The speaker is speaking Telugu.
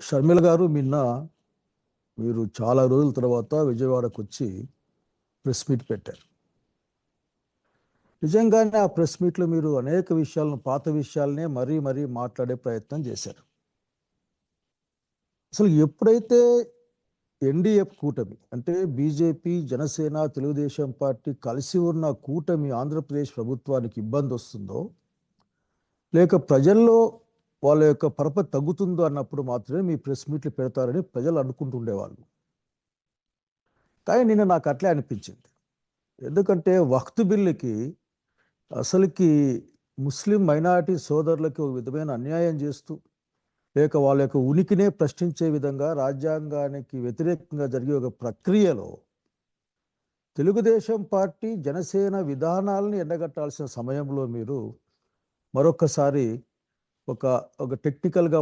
షర్మిల గారు నిన్న మీరు చాలా రోజుల తర్వాత విజయవాడకు వచ్చి ప్రెస్ మీట్ పెట్టారు. నిజంగానే ఆ ప్రెస్ మీట్లో మీరు అనేక విషయాలను, పాత విషయాలనే మరీ మరీ మాట్లాడే ప్రయత్నం చేశారు. అసలు ఎప్పుడైతే ఎన్డీఎఫ్ కూటమి అంటే బీజేపీ, జనసేన, తెలుగుదేశం పార్టీ కలిసి ఉన్న కూటమి ఆంధ్రప్రదేశ్ ప్రభుత్వానికి ఇబ్బంది వస్తుందో, లేక ప్రజల్లో వాళ్ళ యొక్క పరపతి తగ్గుతుందో అన్నప్పుడు మాత్రమే మీ ప్రెస్ మీట్లు పెడతారని ప్రజలు అనుకుంటుండేవాళ్ళు. కానీ నిన్న నాకు అట్లే అనిపించింది. ఎందుకంటే వక్త్ బిల్లుకి అసలుకి ముస్లిం మైనారిటీ సోదరులకి ఒక విధమైన అన్యాయం చేస్తూ, లేక వాళ్ళ యొక్క ఉనికినే ప్రశ్నించే విధంగా రాజ్యాంగానికి వ్యతిరేకంగా జరిగే ఒక ప్రక్రియలో తెలుగుదేశం పార్టీ, జనసేన విధానాలను ఎండగట్టాల్సిన సమయంలో మీరు మరొకసారి ఒక ఒక టెక్నికల్గా